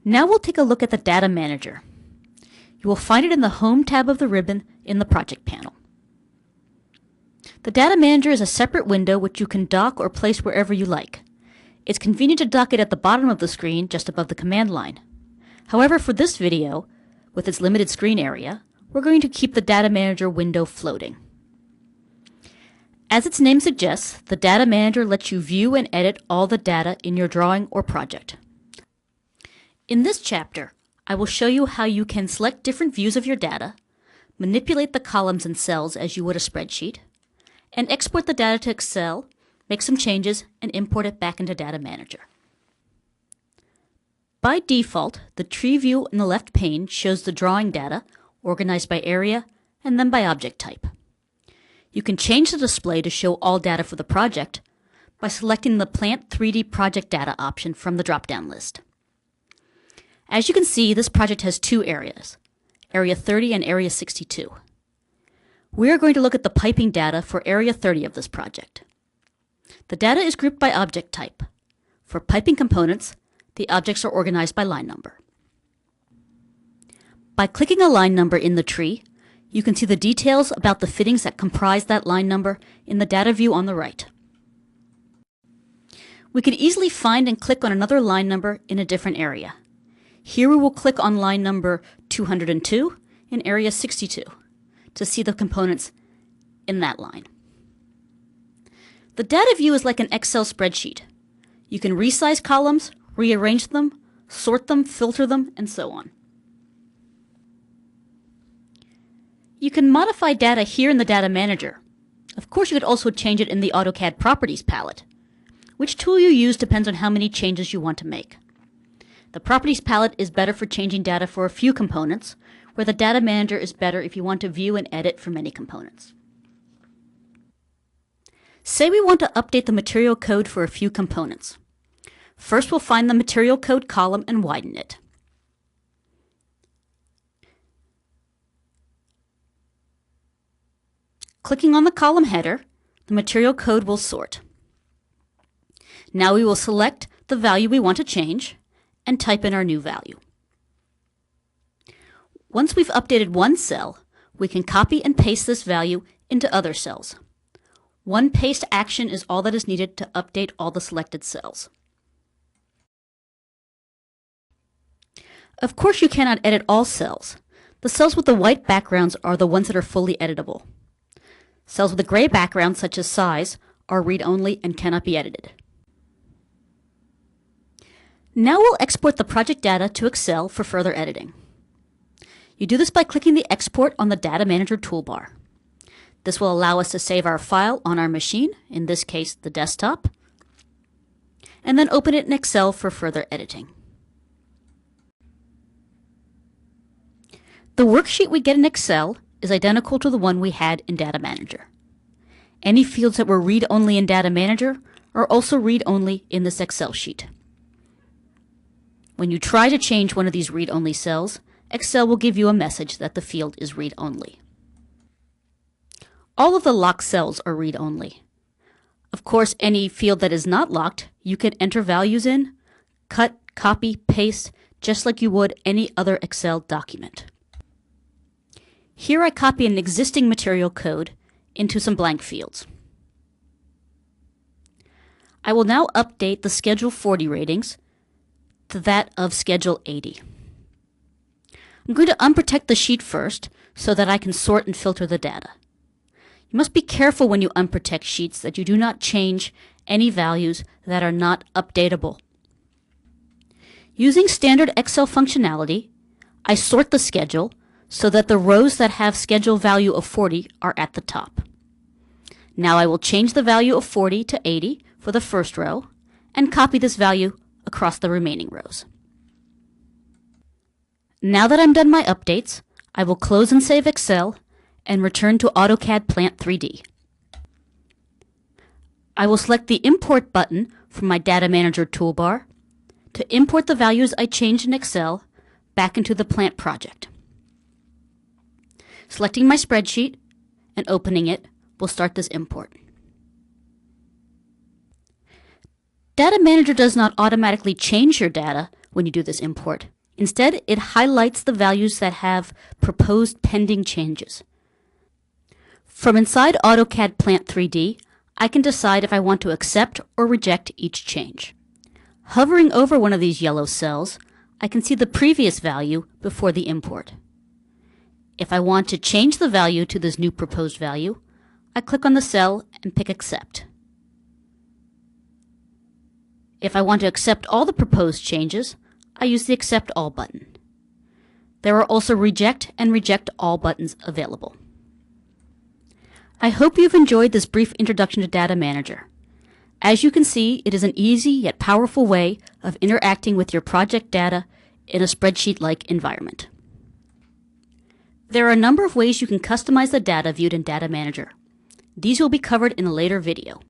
Now we'll take a look at the Data Manager. You will find it in the Home tab of the ribbon in the Project panel. The Data Manager is a separate window which you can dock or place wherever you like. It's convenient to dock it at the bottom of the screen just above the command line. However, for this video, with its limited screen area, we're going to keep the Data Manager window floating. As its name suggests, the Data Manager lets you view and edit all the data in your drawing or project. In this chapter, I will show you how you can select different views of your data, manipulate the columns and cells as you would a spreadsheet, and export the data to Excel, make some changes, and import it back into Data Manager. By default, the tree view in the left pane shows the drawing data, organized by area, and then by object type. You can change the display to show all data for the project by selecting the Plant 3D Project Data option from the drop-down list. As you can see, this project has two areas, Area 30 and Area 62. We are going to look at the piping data for Area 30 of this project. The data is grouped by object type. For piping components, the objects are organized by line number. By clicking a line number in the tree, you can see the details about the fittings that comprise that line number in the data view on the right. We can easily find and click on another line number in a different area. Here we will click on line number 202 in Area 62 to see the components in that line. The data view is like an Excel spreadsheet. You can resize columns, rearrange them, sort them, filter them, and so on. You can modify data here in the Data Manager. Of course, you could also change it in the AutoCAD Properties palette. Which tool you use depends on how many changes you want to make. The Properties palette is better for changing data for a few components, where the Data Manager is better if you want to view and edit for many components. Say we want to update the material code for a few components. First, we'll find the material code column and widen it. Clicking on the column header, the material code will sort. Now we will select the value we want to change and type in our new value. Once we've updated one cell, we can copy and paste this value into other cells. One paste action is all that is needed to update all the selected cells. Of course, you cannot edit all cells. The cells with the white backgrounds are the ones that are fully editable. Cells with a gray background, such as size, are read-only and cannot be edited. Now we'll export the project data to Excel for further editing. You do this by clicking the Export on the Data Manager toolbar. This will allow us to save our file on our machine, in this case the desktop, and then open it in Excel for further editing. The worksheet we get in Excel is identical to the one we had in Data Manager. Any fields that were read-only in Data Manager are also read-only in this Excel sheet. When you try to change one of these read-only cells, Excel will give you a message that the field is read-only. All of the locked cells are read-only. Of course, any field that is not locked, you can enter values in, cut, copy, paste, just like you would any other Excel document. Here I copy an existing material code into some blank fields. I will now update the Schedule 40 ratings to that of Schedule 80. I'm going to unprotect the sheet first so that I can sort and filter the data. You must be careful when you unprotect sheets that you do not change any values that are not updatable. Using standard Excel functionality, I sort the schedule so that the rows that have schedule value of 40 are at the top. Now I will change the value of 40 to 80 for the first row and copy this value across the remaining rows. Now that I'm done my updates, I will close and save Excel and return to AutoCAD Plant 3D. I will select the Import button from my Data Manager toolbar to import the values I changed in Excel back into the plant project. Selecting my spreadsheet and opening it will start this import. Data Manager does not automatically change your data when you do this import. Instead, it highlights the values that have proposed pending changes. From inside AutoCAD Plant 3D, I can decide if I want to accept or reject each change. Hovering over one of these yellow cells, I can see the previous value before the import. If I want to change the value to this new proposed value, I click on the cell and pick Accept. If I want to accept all the proposed changes, I use the Accept All button. There are also Reject and Reject All buttons available. I hope you've enjoyed this brief introduction to Data Manager. As you can see, it is an easy yet powerful way of interacting with your project data in a spreadsheet-like environment. There are a number of ways you can customize the data viewed in Data Manager. These will be covered in a later video.